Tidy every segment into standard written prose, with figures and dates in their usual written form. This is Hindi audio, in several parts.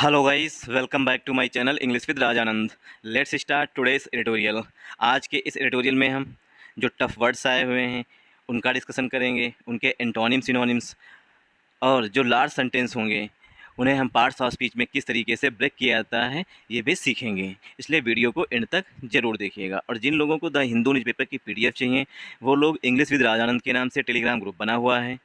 Hello guys, welcome back to my channel English with Rajanand. Let's start today's editorial. आज के इस एडिटोरियल में हम जो टफ वर्ड्स आए हुए हैं उनका डिस्कशन करेंगे, उनके एंटोनिम सिनोनिम्स और जो लार्ज सेंटेंस होंगे उन्हें हम पार्ट्स ऑफ स्पीच में किस तरीके से ब्रेक किया जाता है ये भी सीखेंगे। इसलिए वीडियो को एंड तक ज़रूर देखिएगा। और जिन लोगों को द हिंदू न्यूज़पेपर की पीडीएफ चाहिए वो लोग इंग्लिश विद राजानंद के नाम से टेलीग्राम ग्रुप बना हुआ है,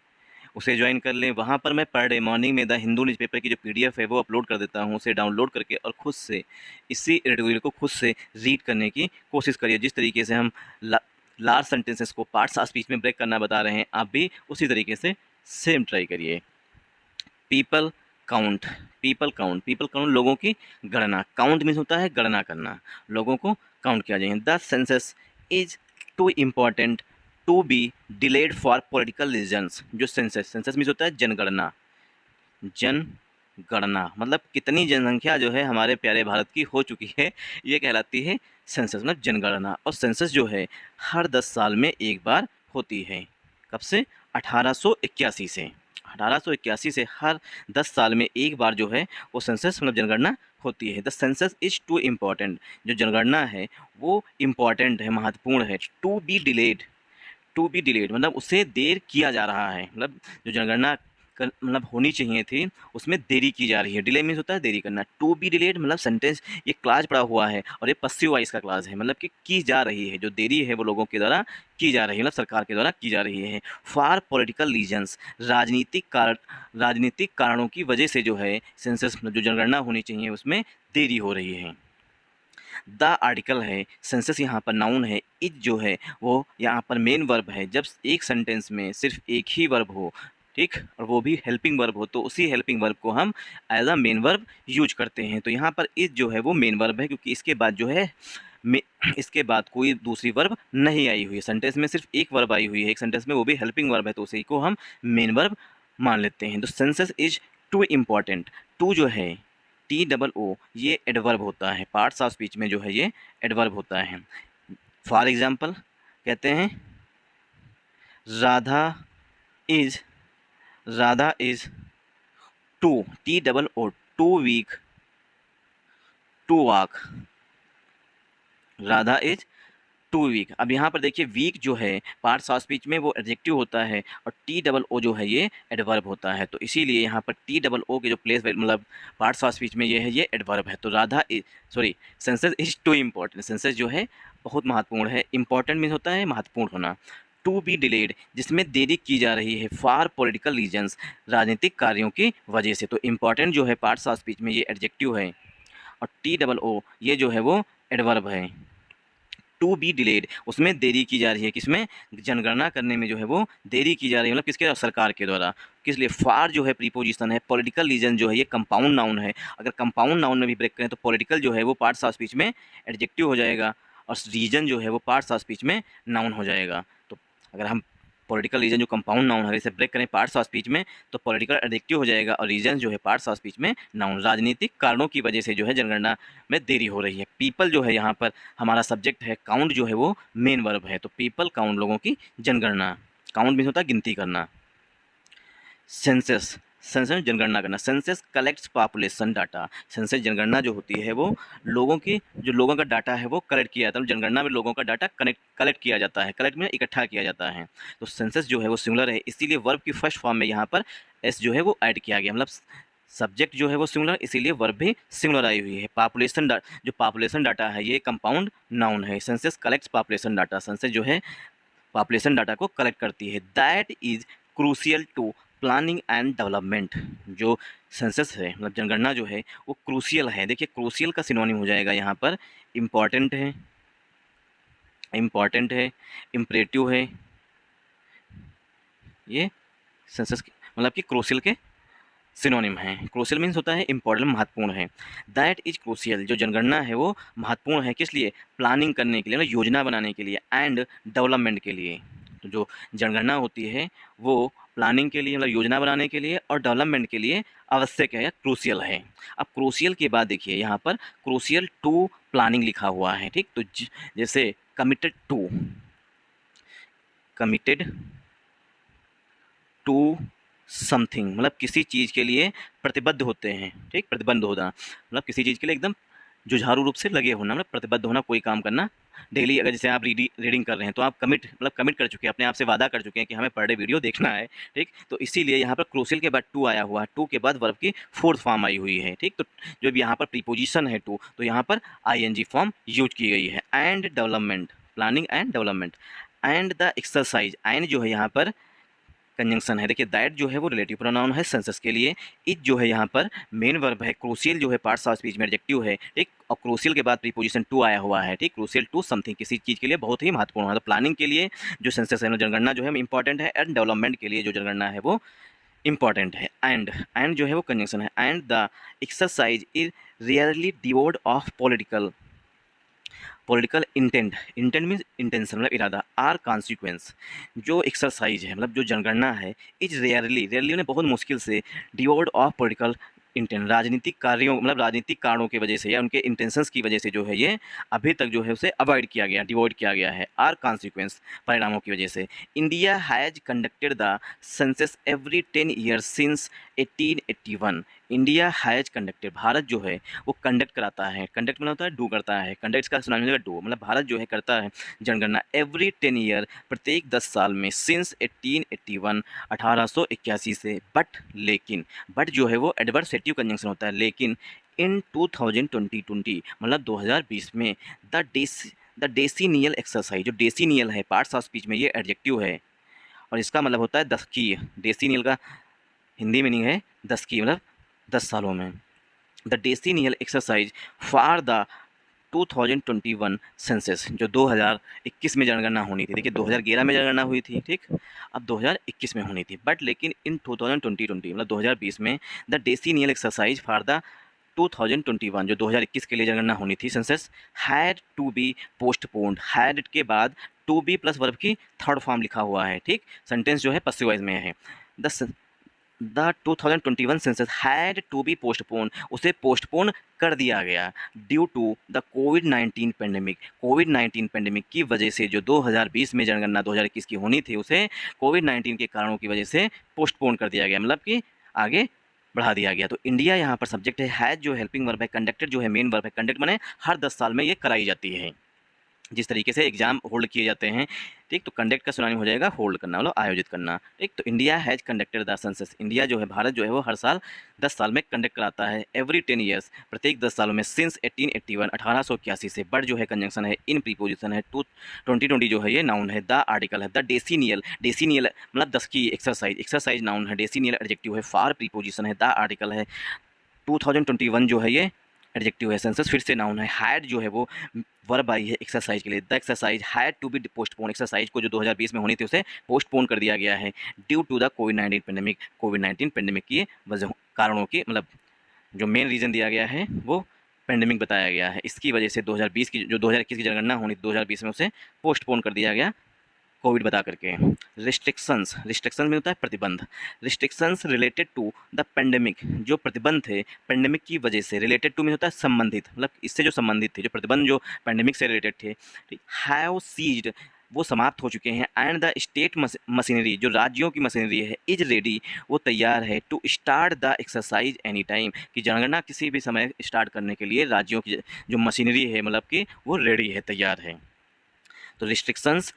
उसे ज्वाइन कर लें। वहाँ पर मैं पर डे मॉर्निंग में द हिंदू न्यूज़पेपर की जो पीडीएफ है वो अपलोड कर देता हूँ। उसे डाउनलोड करके और खुद से इसी एडिटोरियल को खुद से रीड करने की कोशिश करिए। जिस तरीके से हम लार्ज सेंटेंसेस को पार्ट्स ऑफ स्पीच में ब्रेक करना बता रहे हैं, आप भी उसी तरीके से सेम ट्राई करिए। People count, people count, people count लोगों की गणना। काउंट मीन्स होता है गणना करना, लोगों को काउंट किया जाए। The census is too important to be delayed for political reasons. जो सेंसस, सेंसस मीन्स होता है जनगणना। जनगणना मतलब कितनी जनसंख्या जो है हमारे प्यारे भारत की हो चुकी है, ये कहलाती है सेंसस, मतलब जनगणना। और सेंसस जो है हर 10 साल में एक बार होती है। कब से? 1881 से। 1881 से हर 10 साल में एक बार जो है वो सेंसस मतलब जनगणना होती है। The census is too important, जो जनगणना है वो इम्पॉर्टेंट है, महत्वपूर्ण है। To be delayed, to be delayed मतलब उसे देर किया जा रहा है, मतलब जो जनगणना मतलब होनी चाहिए थी उसमें देरी की जा रही है। डिले मीन्स होता है देरी करना। टू बी डिलेड मतलब सेंटेंस, ये क्लाज पड़ा हुआ है और ये पस्सिव वॉइस का क्लाज है, मतलब कि की जा रही है। जो देरी है वो लोगों के द्वारा की जा रही है, मतलब सरकार के द्वारा की जा रही है। फॉर पॉलिटिकल रीजन्स, राजनीतिक कारणों की वजह से जो है सेंसस जो जनगणना होनी चाहिए उसमें देरी हो रही है। द आर्टिकल है, सेंसस यहाँ पर नाउन है। इज जो है वो यहाँ पर मेन वर्ब है। जब एक सेंटेंस में सिर्फ एक ही वर्ब हो, ठीक, और वो भी हेल्पिंग वर्ब हो, तो उसी हेल्पिंग वर्ब को हम as a main verb use करते हैं। तो यहाँ पर इज जो है वो मेन वर्ब है, क्योंकि इसके बाद जो है इसके बाद कोई दूसरी वर्ब नहीं आई हुई है। सेंटेंस में सिर्फ एक वर्ब आई हुई है, एक सेंटेंस में, वो भी हेल्पिंग वर्ब है, तो उसी को हम मेन वर्ब मान लेते हैं। तो census is too important. Too जो है टी डबल ओ, ये एडवर्ब होता है। पार्ट्स ऑफ स्पीच में जो है ये एडवर्ब होता है। फॉर एग्जाम्पल कहते हैं Radha is, Radha is too, T double O, too weak to walk. Radha is too weak. अब यहाँ पर देखिए वीक जो है पार्ट्स ऑफ स्पीच में वो एडजेक्टिव होता है और टी डबल ओ जो है ये एडवर्ब होता है। तो इसीलिए यहाँ पर टी डबल ओ के जो प्लेस मतलब पार्ट्स ऑफ स्पीच में ये है, ये एडवर्ब है। तो Radha is, sorry, census is too important, census जो है बहुत महत्वपूर्ण है। इंपॉर्टेंट मीन्स होता है महत्वपूर्ण होना। टू बी डिलेड, जिसमें देरी की जा रही है। फॉर पॉलिटिकल रीजन्स, राजनीतिक कार्यों की वजह से। तो इंपॉर्टेंट जो है पार्ट्स ऑफ स्पीच में ये एडजेक्टिव है और टी डबल ओ ये जो है वो एडवर्ब है। टू बी डिलेड, उसमें देरी की जा रही है। किसमें? जनगणना करने में जो है वो देरी की जा रही है, मतलब किसके? सरकार के द्वारा। किस लिए? फार जो है प्रीपोजिशन है। पॉलिटिकल रीजन जो है ये कंपाउंड नाउन है। अगर कंपाउंड नाउन में भी ब्रेक करें तो पॉलिटिकल जो है वो पार्ट्स ऑफ स्पीच में एडजेक्टिव हो जाएगा और रीजन जो है वो पार्ट्स ऑफ स्पीच में नाउन हो जाएगा। तो अगर हम पॉलिटिकल रीजन जो कंपाउंड नाउन है इसे ब्रेक करें पार्ट्स ऑफ स्पीच में तो पॉलिटिकल एडजेक्टिव हो जाएगा और रीजन जो है पार्ट्स ऑफ स्पीच में नाउन। राजनीतिक कारणों की वजह से जो है जनगणना में देरी हो रही है। पीपल जो है यहाँ पर हमारा सब्जेक्ट है, काउंट जो है वो मेन वर्ब है। तो पीपल काउंट, लोगों की जनगणना। काउंट मीन्स होता है गिनती करना। सेंसस, सेंसस जनगणना करना। Census collects population data. Census जनगणना जो होती है वो लोगों की, जो लोगों का डाटा है वो कलेक्ट किया जाता है। जनगणना में लोगों का डाटा कलेक्ट किया जाता है। कलेक्ट में इकट्ठा किया जाता है। तो सेंसस जो है वो सिंगुलर है, इसीलिए वर्ब की फर्स्ट फॉर्म में यहाँ पर एस जो है वो ऐड किया गया, मतलब सब्जेक्ट जो है वो सिंगुलर, इसीलिए वर्ब भी सिंगुलर आई हुई है। पॉपुलेशन जो पॉपुलेशन डाटा है ये कंपाउंड नाउन है। Census collects population data, census जो है पॉपुलेशन डाटा को कलेक्ट करती है। That is crucial to planning and development. जो सेंसस है मतलब जनगणना जो है वो क्रूशियल है। देखिए क्रूशियल का सिनोनिम हो जाएगा यहाँ पर इम्पॉर्टेंट है, इम्पॉर्टेंट है, इम्परेटिव है। ये सेंसस मतलब कि क्रूशियल के सिनोनिम है। क्रूशियल मीन्स होता है इम्पोर्टेंट, महत्वपूर्ण है। दैट इज क्रूशियल, जो जनगणना है वो महत्वपूर्ण है। किस लिए? प्लानिंग करने के लिए, मतलब योजना बनाने के लिए, एंड डेवलपमेंट के लिए। तो जो जनगणना होती है वो प्लानिंग के लिए, मतलब योजना बनाने के लिए, और डेवलपमेंट के लिए आवश्यक है या क्रूशियल है। अब क्रूशियल के बाद देखिए यहाँ पर क्रूशियल टू प्लानिंग लिखा हुआ है, ठीक। तो जैसे committed to, committed to something मतलब किसी चीज़ के लिए प्रतिबद्ध होते हैं, ठीक, प्रतिबद्ध होना मतलब किसी चीज़ के लिए एकदम जुझारू रूप से लगे होना, मतलब प्रतिबद्ध होना, कोई काम करना डेली। अगर जैसे आप रीडिंग कर रहे हैं तो आप कमिट कर चुके हैं, अपने आप से वादा कर चुके हैं कि हमें पर डे वीडियो देखना है, ठीक। तो इसीलिए यहाँ पर क्रूसियल के बाद टू आया हुआ है, टू के बाद वर्ब की फोर्थ फॉर्म आई हुई है, ठीक। तो जब यहाँ पर प्रीपोजिशन है टू, तो यहाँ पर आईएनजी फॉर्म यूज की गई है। And development, planning and development. And the exercise, and जो है यहाँ पर कंजंक्शन है। देखिए दैट जो है वो रिलेटिव प्रोनाउन है सेंसस के लिए। इट जो है यहाँ पर मेन वर्ब है। क्रूसियल जो है पार्ट्स ऑफ स्पीच में एडजेक्टिव है, ठीक। और क्रूसियल के बाद प्रीपोजिशन टू आया हुआ है, ठीक। क्रूसियल टू समथिंग, किसी चीज़ के लिए बहुत ही महत्वपूर्ण है। तो प्लानिंग के लिए जो सेंसस है, जनगणना जो है इंपॉर्टेंट है, एंड डेवलपमेंट के लिए जो जनगणना है वो इंपॉर्टेंट है। एंड जो है वो कंजंक्शन है। And the exercise is really डिवोर्ड of political intent. Intent means intention मतलब इरादा। आर कॉन्सिक्वेंस, जो एक्सरसाइज है मतलब जो जनगणना है, इज रेयरली, रेयरली ने बहुत मुश्किल से, डिवोर्ड ऑफ पॉलिटिकल इंटेंट, राजनीतिक कार्यों मतलब राजनीतिक कारणों की वजह से या उनके इंटेंशंस की वजह से जो है ये अभी तक जो है उसे अवॉइड किया गया, डिवॉइड किया गया है। आर कॉन्सिक्वेंस, परिणामों की वजह से। India has conducted the census every 10 years since 1881। India has conducted, Bharat जो है वो कंडक्ट कराता है। कंडक्ट मतलब होता है डू करता है, कंडक्ट का सुनाम मिलेगा डू, मतलब भारत जो है करता है जनगणना एवरी 10 ईयर, प्रत्येक 10 साल में, सिंस 1881, 1881 से। बट लेकिन, बट जो है वो एडवर्सेटिव कंजंक्शन होता है, लेकिन इन 2020 मतलब 2020 में द डेसिनियल एक्सरसाइज, जो डेसिनियल है पार्ट्स ऑफ स्पीच में, ये एडजेक्टिव है और इसका मतलब होता है 10 की। डेसिनियल का हिंदी मीनिंग है 10 की, मतलब 10 सालों में। The decennial exercise for the 2021 census, जो 2021 में जनगणना होनी थी। देखिए 2011 में जनगणना हुई थी, ठीक, अब 2021 में होनी थी। बट लेकिन इन 2020 मतलब 2020 में the decennial exercise for the 2021, जो 2021 के लिए जनगणना होनी थी census, had to be postponed. Had के बाद टू बी प्लस वर्ब की थर्ड फॉर्म लिखा हुआ है, ठीक। सेंटेंस जो है पसिव वॉइस में है। The 2021 census had to be postpone, उसे पोस्टपोन कर दिया गया due to the COVID pandemic. COVID pandemic की वजह से जो 2020 में जनगणना 2021 की होनी थी, उसे कोविड-19 के कारणों की वजह से पोस्टपोन कर दिया गया, मतलब कि आगे बढ़ा दिया गया। तो इंडिया यहाँ पर सब्जेक्ट है, हैज जो हेल्पिंग वर्ब है, कंडक्टेड जो है मेन वर्ब है। कंडक्ट माने हर 10 साल में ये कराई जाती है, जिस तरीके से एग्जाम होल्ड किए जाते हैं, ठीक। तो कंडक्ट का सिनोनिम हो जाएगा होल्ड करना, मतलब आयोजित करना, ठीक। तो India has conducted the census, India जो है भारत जो है वो हर साल 10 साल में कंडक्ट कराता है एवरी 10 ईयर्स, प्रत्येक 10 सालों में, सिंस 1881 1881 से। बट जो है कंजंक्शन है, इन प्रीपोजिशन है, 2020 जो है ये नाउन है, द आर्टिकल है, द डेसिनियल, डेसिनियल मतलब 10 की एक्सरसाइज, एक्सरसाइज नाउन है, डेसिनियल एडजेक्टिव है, फॉर प्रीपोजिशन है, द आर्टिकल है, 2021 जो है ये एडजेक्टिव है, सेंसस फिर से नाउन है, हैड जो है वो वर्ब आई है एक्सरसाइज के लिए। The exercise had to be postpone, exercise को जो 2020 में होनी थी उसे पोस्टपोन कर दिया गया है due to the COVID pandemic. COVID pandemic की वजह, कारणों की, मतलब जो मेन रीज़न दिया गया है वो पेंडेमिक बताया गया है। इसकी वजह से 2020 की जो 2021 की जनगणना होनी थी 2020 में, उसे पोस्टपोन कर दिया गया कोविड बता करके। रिस्ट्रिक्शंस, रिस्ट्रिक्शन में होता है प्रतिबंध। Restrictions related to the pandemic, जो प्रतिबंध थे पेंडेमिक की वजह से, रिलेटेड टू में होता है संबंधित, मतलब इससे जो संबंधित थे, जो प्रतिबंध जो पेंडेमिक से रिलेटेड थे, ठीक, हैव सीज्ड, वो समाप्त हो चुके हैं। एंड द स्टेट मशीनरी, जो राज्यों की मशीनरी है, इज रेडी, वो तैयार है, to start the exercise any time, कि जनगणना किसी भी समय स्टार्ट करने के लिए राज्यों की जो मशीनरी है मतलब कि वो रेडी है, तैयार है। तो रिस्ट्रिक्शंस,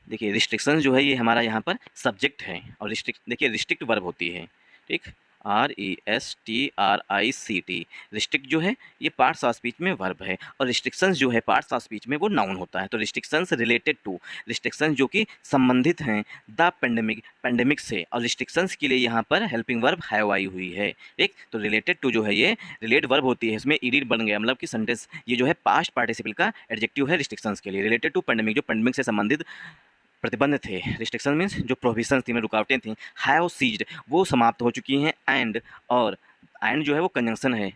देखिए रिस्ट्रिक्शन जो है ये हमारा यहाँ पर सब्जेक्ट है, और देखिए रिस्ट्रिक्ट वर्ब होती है, ठीक, RESTRICT। रिस्ट्रिक्ट जो है ये पार्ट्स ऑफ स्पीच में वर्ब है, और रिस्ट्रिक्शंस जो है पार्ट्स ऑफ स्पीच में वो नाउन होता है। तो रिस्ट्रिक्शंस रिलेटेड टू, रिस्ट्रिक्शंस जो कि संबंधित हैं द पेंडेमिक, पेंडेमिक से, और रिस्ट्रिक्शंस के लिए यहाँ पर हेल्पिंग वर्ब हैव आई हुई है, ठीक। तो रिलेटेड टू जो है ये रिलेट वर्ब होती है, इसमें ईडी बन गया, मतलब कि सेंटेंस ये जो है पास्ट पार्टिसिपल का एडजेक्टिव है रिस्ट्रिक्शंस के लिए। रिलेटेड टू पेंडेमिक, जो पेंडेमिक से संबंधित प्रतिबंध थे, रिस्ट्रिक्शन मीन्स जो प्रोविजंस थी, में रुकावटें थी, हैव सीज्ड, वो समाप्त हो चुकी हैं। एंड और, एंड जो है वो कंजंक्शन है,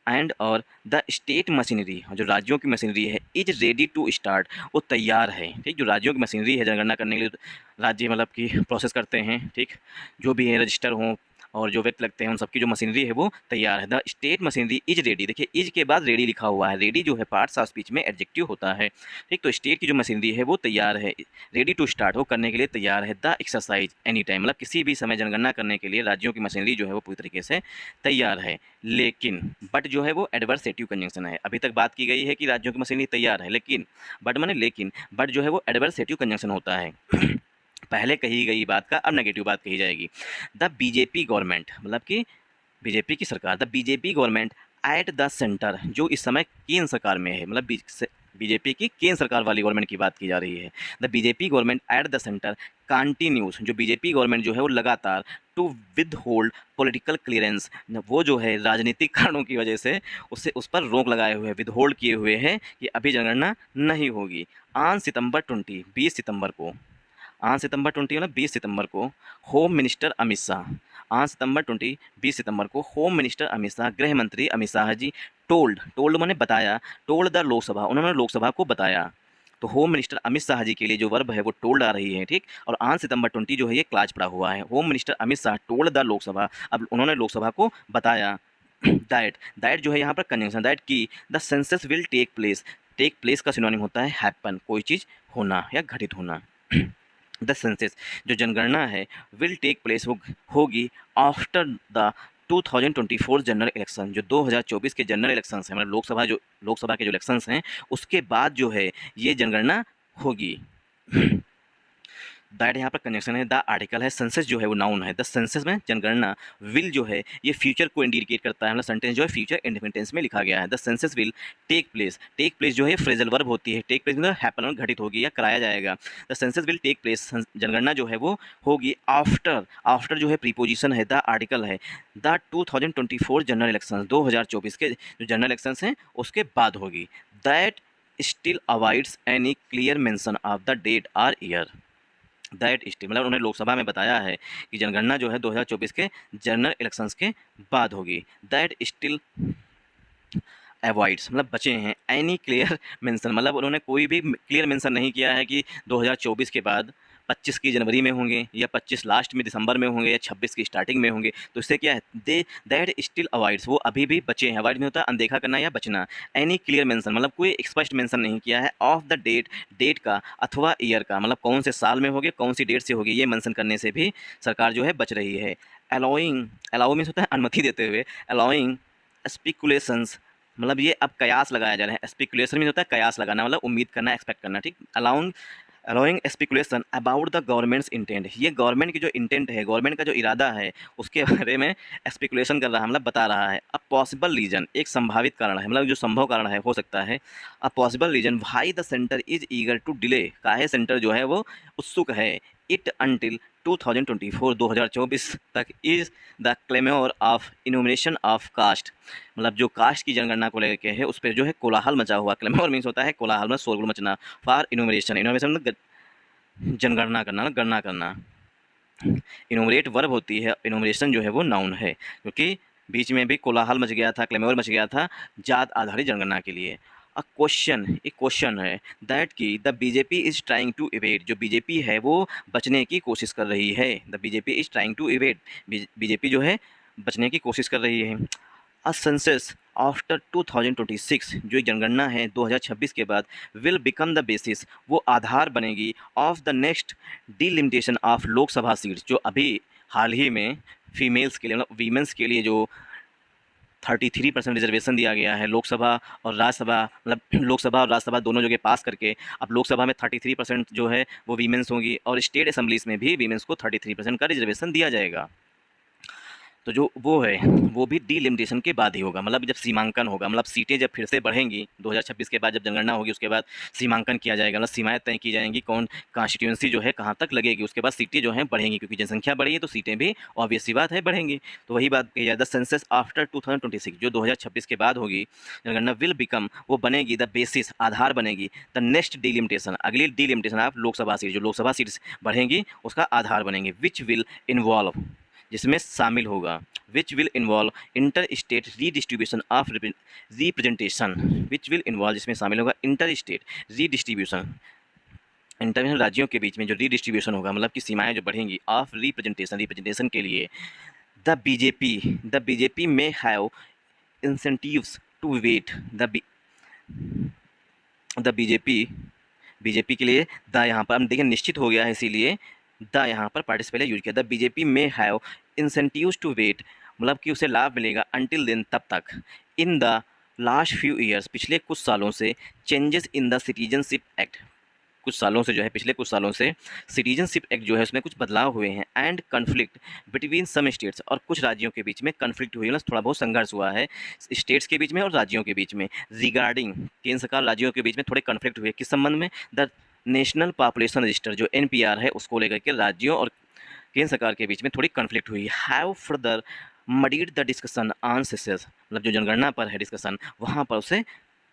एंड और द स्टेट मशीनरी, जो राज्यों की मशीनरी है, इज रेडी टू स्टार्ट, वो तैयार है, ठीक। जो राज्यों की मशीनरी है जनगणना करने के लिए, राज्य मतलब कि प्रोसेस करते हैं, ठीक, जो भी है रजिस्टर हों और जो व्यक्ति लगते हैं उन सबकी जो मशीनरी है वो तैयार है। The state machinery is ready, देखिए इज के बाद रेडी लिखा हुआ है, रेडी जो है पार्ट्स ऑफ स्पीच में एडजेक्टिव होता है, ठीक। तो स्टेट की जो मशीनरी है वो तैयार है, रेडी टू स्टार्ट, वो करने के लिए तैयार है। द एक्सरसाइज एनी टाइम, मतलब किसी भी समय जनगणना करने के लिए राज्यों की मशीनरी जो है वो पूरी तरीके से तैयार है। लेकिन बट जो है वो एडवर्सेटिव कंजंक्शन है, अभी तक बात की गई है कि राज्यों की मशीनरी तैयार है, लेकिन बट माने लेकिन, बट जो है वो एडवर्सेटिव कंजंक्शन होता है। पहले कही गई बात का अब नेगेटिव बात कही जाएगी। द बीजेपी गवर्नमेंट, मतलब कि बीजेपी की सरकार, the BJP government at the centre, जो इस समय केंद्र सरकार में है, मतलब बीजेपी की केंद्र सरकार वाली गवर्नमेंट की बात की जा रही है। The BJP government at the centre continues, जो बीजेपी गवर्नमेंट जो है वो लगातार to withhold political clearance, वो जो है राजनीतिक कारणों की वजह से उससे उस पर रोक लगाए हुए है, विद होल्ड किए हुए हैं कि अभी जनगणना नहीं होगी। ऑन सितंबर 20, 20 सितंबर को, ऑन सितंबर 20 मतलब 20 सितंबर को home minister Amit Shah, on सितंबर 20 20 सितंबर को होम मिनिस्टर अमित शाह, गृह मंत्री अमित शाह जी टोल्ड मैंने बताया, टोल्ड द लोकसभा, उन्होंने लोकसभा को बताया। तो होम मिनिस्टर अमित शाह जी के लिए जो वर्ब है वो टोल्ड आ रही है, ठीक। और ऑन सितंबर 20 जो है ये क्लाज पड़ा हुआ है, home minister Amit Shah told the Lok Sabha, अब उन्होंने लोकसभा को बताया। दैट जो है यहाँ पर कंजंक्शन, दैट की the census will take place का सिनोनिम होता है हैपन, कोई चीज़ होना या घटित होना। द सेंसस, जो जनगणना है, विल टेक प्लेस, होगी आफ्टर द 2024 जनरल इलेक्शन, जो 2024 के जनरल इलेक्शंस हैं, मतलब लोकसभा के जो इलेक्शंस हैं उसके बाद जो है ये जनगणना होगी। दैट यहाँ पर कंजंक्शन है, द आर्टिकल है, सेंसस जो है वो नाउन है, द सेंसस में जनगणना, विल जो है ये फ्यूचर को इंडिकेट करता है, मतलब सेंटेंस जो है फ्यूचर इंडिपेंडेंस में लिखा गया है। The census will take place जो है फ्रेजल वर्ब होती है, टेक प्लेस मतलब हैपन, घटित होगी या कराया जाएगा। The census will take place, जनगणना जो है वो होगी आफ्टर जो है प्रीपोजिशन है, द आर्टिकल है, द 2024 जनरल इलेक्शन, 2024 के जो जनरल इलेक्शंस हैं उसके बाद होगी। That still avoids any clear mention of the date or year, that still मतलब उन्होंने लोकसभा में बताया है कि जनगणना जो है 2024 के जनरल इलेक्शंस के बाद होगी। दैट स्टिल अवॉइड्स मतलब बचे हैं, एनी क्लियर मेंशन मतलब उन्होंने कोई भी क्लियर मेंशन नहीं किया है कि 2024 के बाद 25 की जनवरी में होंगे या 25 लास्ट में दिसंबर में होंगे या 26 की स्टार्टिंग में होंगे। तो इससे क्या है, दे दैट स्टिल अवॉइड्स, वो अभी भी बचे हैं। अवॉइड में होता है अनदेखा करना या बचना। एनी क्लियर मेंशन मतलब कोई स्पष्ट मेंशन नहीं किया है ऑफ द डेट का अथवा ईयर का, मतलब कौन से साल में होगी, कौन सी डेट से होगी, ये मेंशन करने से भी सरकार जो है बच रही है। अलाउ मीन्स होता है अनुमति देते हुए, अलाउइंग स्पेकुलेशंस मतलब ये अब कयास लगाया जा रहा है। स्पेकुलेशन में होता है कयास लगाना, मतलब उम्मीद करना, एक्सपेक्ट करना, ठीक। Allowing speculation about the governments intent, ये गवर्नमेंट की जो इंटेंट है, गवर्नमेंट का जो इरादा है उसके बारे में स्पेकुलेशन कर रहा है, मतलब बता रहा है। अ पॉसिबल रीजन, एक संभावित कारण है, मतलब जो संभव कारण है, हो सकता है। A possible reason why the centre is eager to delay, काहे सेंटर जो है वो उत्सुक है, इट अंटिल 2024 तक is the clamour of enumeration of caste, मतलब जो कास्ट की जनगणना को लेकर के है उस पर जो है कोलाहल मचा हुआ। क्लेमोर मीन्स होता है कोलाहल में शोरगुल मचना, फॉर इनोमिनेशन मतलब जनगणना करना, गणना करना। इनोमरेट वर्ब होती है, इनोमरेशन जो है वो नाउन है, क्योंकि बीच में भी कोलाहल मच गया था, क्लेमोर मच गया था जात आधारित जनगणना के लिए। एक क्वेश्चन है दैट की the BJP is trying to evade, जो बीजेपी है वो बचने की कोशिश कर रही है। The BJP is trying to evade, BJP जो है बचने की कोशिश कर रही है। अ सेंसस आफ्टर 2026, जो जनगणना है 2026 के बाद, विल बिकम द बेसिस, वो आधार बनेगी, of the next delimitation of Lok Sabha seats, जो अभी हाल ही में फीमेल्स के लिए मतलब वीमेंस के लिए जो 33% रिजर्वेशन दिया गया है लोकसभा और राज्यसभा, मतलब लोकसभा और राज्यसभा दोनों जगह पास करके अब लोकसभा में 33% जो है वो वीमेंस होंगी और स्टेट असेंबलीज में भी वीमेंस को 33% का रिजर्वेशन दिया जाएगा। तो जो वो है वो भी डिलिमिटेशन के बाद ही होगा, मतलब जब सीमांकन होगा, मतलब सीटें जब फिर से बढ़ेंगी 2026 के बाद, जब जनगणना होगी उसके बाद सीमांकन किया जाएगा, मतलब सीमाएं तय की जाएंगी, कौन कॉन्स्टिट्यूंसी जो है कहाँ तक लगेगी, उसके बाद सीटें जो हैं बढ़ेंगी, क्योंकि जनसंख्या बढ़ी है तो सीटें भी ऑब्वियस सी बात है बढ़ेंगी। तो वही बात कही जाए, द सेंसस आफ्टर 2026 जो 2026 के बाद होगी जनगणना, विल बिकम वो बनेगी द बेसिस आधार बनेगी, द नेक्स्ट डिलिमिटेशन अगली डिलिमिटेशन ऑफ लोकसभा सीट, जो लोकसभा सीट्स बढ़ेंगी उसका आधार बनेंगे, विच विल इन्वॉल्व जिसमें शामिल होगा, which will involve inter state redistribution of representation, which will involve जिसमें शामिल होगा इंटर स्टेट रीडिस्ट्रीब्यूशन, इंटरनेशनल राज्यों के बीच में जो रीडिस्ट्रीब्यूशन होगा, मतलब कि सीमाएं जो बढ़ेंगी, ऑफ रिप्रेजेंटेशन के लिए, the BJP may have incentives to wait the BJP के लिए द यहाँ पर हम देखें निश्चित हो गया है, इसीलिए द यहाँ पर पार्टिसिपल यूज किया। द बीजेपी में हैव इंसेंटिव्स टू वेट, मतलब कि उसे लाभ मिलेगा अंटिल देन, तब तक। In the last few years, पिछले कुछ सालों से, changes in the citizenship act, कुछ सालों से जो है, पिछले कुछ सालों से सिटीजनशिप एक्ट जो है उसमें कुछ बदलाव हुए हैं। And conflict between some states, और कुछ राज्यों के बीच में कन्फ्लिक्ट हुई, मतलब थोड़ा बहुत संघर्ष हुआ है स्टेट्स के बीच में और राज्यों के बीच में। रिगार्डिंग, केंद्र सरकार राज्यों के बीच में थोड़े कन्फ्लिक्ट हुए, किस संबंध में? द नेशनल पॉपुलेशन रजिस्टर, जो NPR है, उसको लेकर के राज्यों और केंद्र सरकार के बीच में थोड़ी कन्फ्लिक्ट हुई। Have further muddied the discussion on सेसेस, मतलब जो जनगणना पर है डिस्कशन, वहाँ पर उसे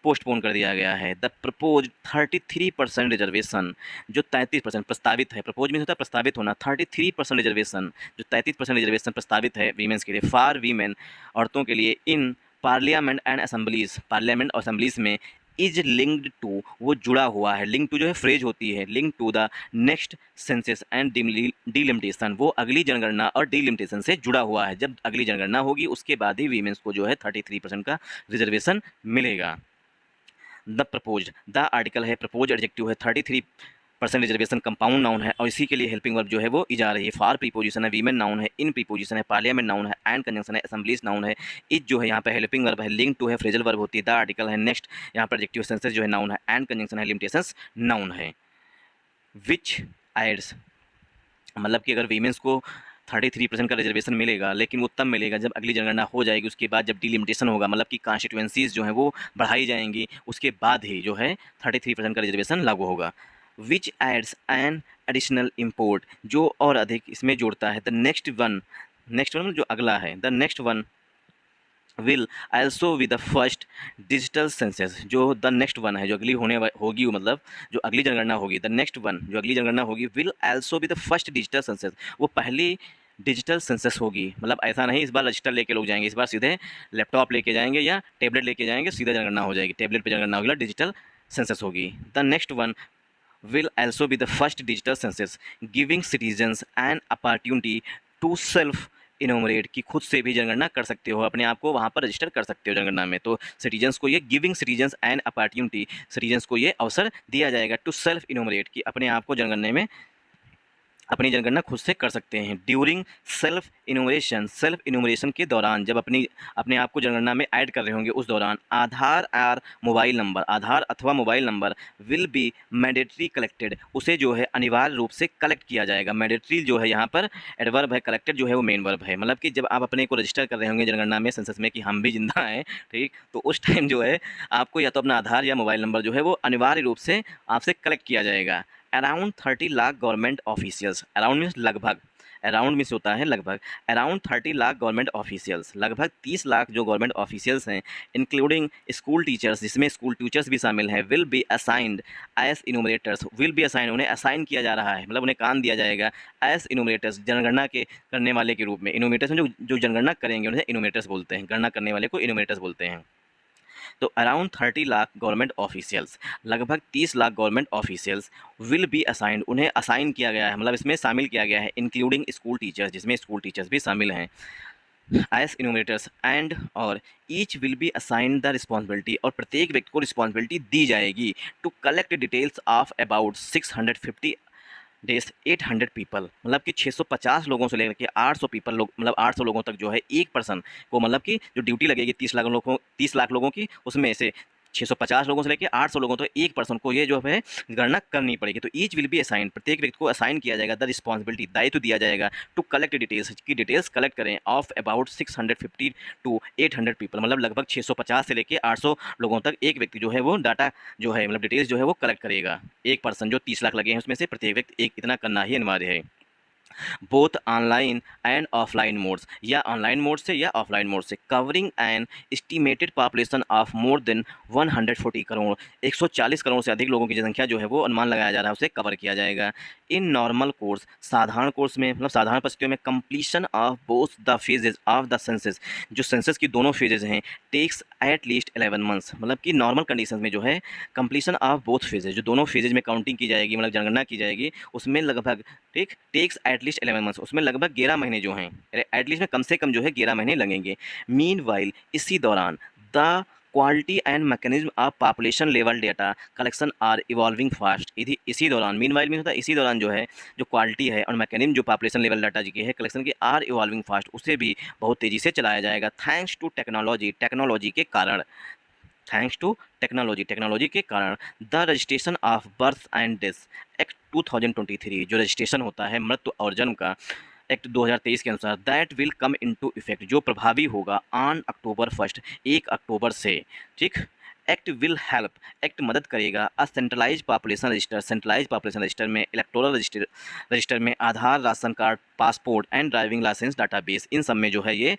पोस्टपोन कर दिया गया है। द प्रपोज 33% रिजर्वेशन, जो 33% प्रस्तावित है, प्रपोज में होता है प्रस्तावित होना, 33% रिजर्वेशन, जो 33% रिजर्वेशन प्रस्तावित है वीमेंस के लिए, फॉर वीमेन, औरतों के लिए, in parliament and assemblies, parliament और असेंबलीज में, इज लिंक्ड टू, वो जुड़ा हुआ है, लिंक टू जो है फ्रेज होती है, link to the next census and delimitation, वो अगली जनगणना और डिलिमिटेशन से जुड़ा हुआ है। जब अगली जनगणना होगी उसके बाद ही वीमेंस को जो है 33% का रिजर्वेशन मिलेगा। द प्रपोज्ड, द आर्टिकल है, प्रपोज एडजेक्टिव है, 33% रिजर्वेशन कंपाउंड नाउन है, और इसी के लिए हेल्पिंग वर्ब जो है वो इजा रही है। फॉर प्रीपोजिशन है, वीमेन नाउन है, इन प्रीपोजिशन है, पार्लियामेंट नाउन है, एंड कंजंक्शन है, असेंबलीज नाउन है, इज जो है यहाँ पे हेल्पिंग वर्ब है, लिंक टू है, फ्रेजल वर्ब होती है, द आर्टिकल है, नेक्स्ट यहाँ पर एडजेक्टिव, सेंसेस जो है नाउन है, एंड कंजंक्शन है, लिमिटेशंस नाउन है। विच एड्स, मतलब कि अगर वीमेंस को 33% का रिजर्वेशन मिलेगा, लेकिन वो तब मिलेगा जब अगली जनगणना हो जाएगी, उसके बाद जब डिलिमिटेशन होगा, मतलब कि कॉन्स्टिट्यूएंसीज जो हैं वो बढ़ाई जाएंगी, उसके बाद ही जो है 33% का रिजर्वेशन लागू होगा। विच एड्स एन एडिशनल इम्पोर्ट, जो और अधिक इसमें जोड़ता है। द नेक्स्ट वन जो अगला है, the next one will also be the first digital census, जो द नेक्स्ट वन है, जो अगली होगी, मतलब जो अगली जनगणना होगी, द नेक्स्ट वन जो अगली जनगणना होगी, will also be the first digital census, वो पहली डिजिटल सेंसस होगी। मतलब ऐसा नहीं इस बार रजिस्टर लेके लोग जाएंगे, इस बार सीधे लैपटॉप लेके जाएंगे या टैबलेट लेके जाएंगे, सीधा जनगणना हो जाएगी, टैबलेट पे जनगणना होगी, डिजिटल सेंसस होगी। The next one will also be the first digital census giving citizens an opportunity to self enumerate, कि खुद से भी जनगणना कर सकते हो, अपने आप को वहाँ पर रजिस्टर कर सकते हो जनगणना में। तो सिटीजन्स को ये giving citizens an opportunity, citizens को ये अवसर दिया जाएगा टू सेल्फ इनोमरेट, कि अपने आप को जनगणना में अपनी जनगणना खुद से कर सकते हैं। ड्यूरिंग सेल्फ इनोमरेशन के दौरान, जब अपने आप को जनगणना में ऐड कर रहे होंगे उस दौरान, आधार अथवा mobile number will be mandatory collected, उसे जो है अनिवार्य रूप से कलेक्ट किया जाएगा। मैंडेटरी जो है यहाँ पर एडवर्ब है, कलेक्टेड जो है वो मेन वर्ब है, मतलब कि जब आप अपने को रजिस्टर कर रहे होंगे जनगणना में, सेंसस में, कि हम भी जिंदा हैं, ठीक, तो उस टाइम जो है आपको या तो अपना आधार या मोबाइल नंबर जो है वो अनिवार्य रूप से आपसे कलेक्ट किया जाएगा। Around 30 lakh government officials, around means लगभग, अराउंड मीन्स होता है लगभग, अराउंड 30 लाख गवर्नमेंट ऑफिशियल्स, लगभग 30 लाख जो गवर्नमेंट ऑफिशियल्स हैं, इंक्लूडिंग स्कूल टीचर्स, जिसमें स्कूल टीचर्स भी शामिल हैं, will be assigned as enumerators, will be assigned, उन्हें असाइन किया जा रहा है, मतलब उन्हें काम दिया जाएगा एज इनोमरेटर्स, जनगणना के करने वाले के रूप में। इनोमरेटर्स में जो जनगणना करेंगे उन्हें इनोमरेटर्स बोलते हैं, गणना करने वाले को इनोमरेटर्स बोलते हैं। तो अराउंड 30 लाख गवर्नमेंट ऑफिशियल्स, लगभग 30 lakh government officials will be assigned, उन्हें असाइन किया गया है, मतलब इसमें शामिल किया गया है, इंक्लूडिंग स्कूल टीचर्स, जिसमें स्कूल टीचर्स भी शामिल हैं, एज इनोमिनेटर्स एंड, और each will be assign the responsibility, और प्रत्येक व्यक्ति को रिस्पॉन्सिबिलिटी दी जाएगी to collect details of about 650 days 800 people, मतलब कि 650 लोगों से लेकर के 800 पीपल लोग, मतलब 800 लोगों तक जो है एक पर्सन को, मतलब कि जो ड्यूटी लगेगी 30 लाख लोगों की, उसमें से 650 लोगों से लेकर 800 लोगों तक एक पर्सन को ये जो है गणना करनी पड़ेगी। तो ईच विल बी असाइन, प्रत्येक व्यक्ति को असाइन किया जाएगा, द रिस्पॉन्सिबिलिटी, दायित्व दिया जाएगा, टू कलेक्ट डिटेल्स, की डिटेल्स कलेक्ट करें, ऑफ अबाउट 650 टू 800 पीपल, मतलब लगभग 650 से लेकर 800 लोगों तक एक व्यक्ति जो है वो डाटा जो है, मतलब डिटेल्स जो है वो कलेक्ट करेगा। एक पर्सन, जो 30 लाख लगे हैं उसमें से प्रत्येक व्यक्ति एक इतना करना ही अनिवार्य है। Both online and offline modes, या ऑनलाइन मोड से या ऑफलाइन मोड से, covering an estimated population of more than 140 crore, 140 crore से अधिक लोगों की जनसंख्या जो है वो अनुमान लगाया जा रहा है, उसे कवर किया जाएगा। इन नॉर्मल कोर्स, साधारण कोर्स में, मतलब साधारण परिस्थितियों में, completion of both the phases of the census, जो सेंसस की दोनों फेजेज हैं, टेक्स एट लीस्ट 11 मंथ्स, मतलब कि नॉर्मल कंडीशन में जो है कंप्लीशन ऑफ बोथ फेजेज, जो दोनों फेजेज में काउंटिंग की जाएगी, मतलब जनगणना की जाएगी, उसमें लगभग, ठीक, टेक्स एट एटलीस्ट 11 मंथ्स, उसमें लगभग 11 महीने जो हैं, एटलीस्ट में कम से कम जो है 11 महीने लगेंगे। मीनवाइल, इसी दौरान the quality and mechanism of population level data collection are evolving fast. इसी दौरान, मीनवाइल मीन होता है इसी दौरान जो है जो क्वालिटी है और मैकेनिज्म जो पॉपुलेशन लेवल डाटा की है कलेक्शन की आर इवॉल्विंग फास्ट, उसे भी बहुत तेज़ी से चलाया जाएगा थैंक्स टू टेक्नोलॉजी, टेक्नोलॉजी के कारण, थैंक्स टू टेक्नोलॉजी, टेक्नोलॉजी के कारण। The registration of birth and death act 2023, जो रजिस्ट्रेशन होता है मृत्यु और जन्म का एक्ट 2023 के अनुसार, that will come into effect, जो प्रभावी होगा ऑन अक्टूबर 1, 1 अक्टूबर से, ठीक। एक्ट विल हेल्प, एक्ट मदद करेगा a centralise population register, centralise population register में, इलेक्टोरल रजिस्टर में, Aadhaar, ration card, passport and driving licence database, इन सब में जो है ये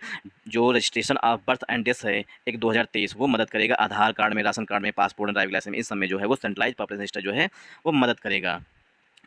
जो registration of birth and death है एक 2023, वो मदद करेगा आधार कार्ड में, राशन कार्ड में, पासपोर्ट एंड ड्राइविंग लाइसेंस में, इस सब में जो है वो सेंट्रलाइज पॉपुलेशन रजिस्टर जो है वो मदद करेगा।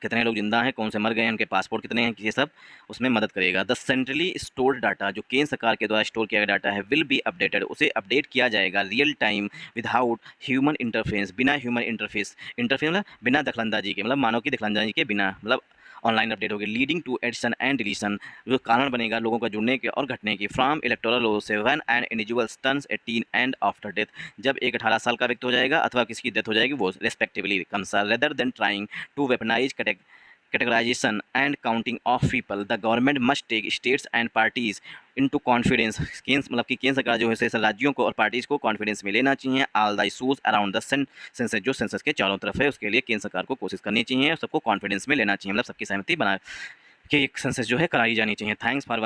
कितने लोग जिंदा हैं, कौन से मर गए हैं, उनके पासपोर्ट कितने हैं, ये सब उसमें मदद करेगा। द सेंट्रली स्टोर्ड डाटा, जो केंद्र सरकार के द्वारा स्टोर किया गया डाटा है, विल बी अपडेटेड, उसे अपडेट किया जाएगा real time without human interference, बिना ह्यूमन इंटरफेस, इंटरफेस मतलब बिना दखलंदाजी के, मतलब मानव की दखलंदाजी के बिना, मतलब ऑनलाइन अपडेट होगी। Leading to addition and deletion, जो कारण बनेगा लोगों का जुड़ने के और घटने की, फ्रॉम इलेक्टोरल रोल से when an individual turns 18 and after death, जब एक 18 साल का व्यक्ति हो जाएगा अथवा किसी की डेथ हो जाएगी, वो respectively comes rather than trying to weaponize categorization and counting of people, the government must take states and parties into confidence, केंद्र मतलब कि केंद्र सरकार जो है राज्यों को और पार्टीज को कॉन्फिडेंस में लेना चाहिए। All the issues around the census, जो सेंसस के चारों तरफ है उसके लिए केंद्र सरकार को कोशिश करनी चाहिए और सबको कॉन्फिडेंस में लेना चाहिए, मतलब सबकी सहमति बना के सेंसस जो है कराई जानी चाहिए। Thanks for watching.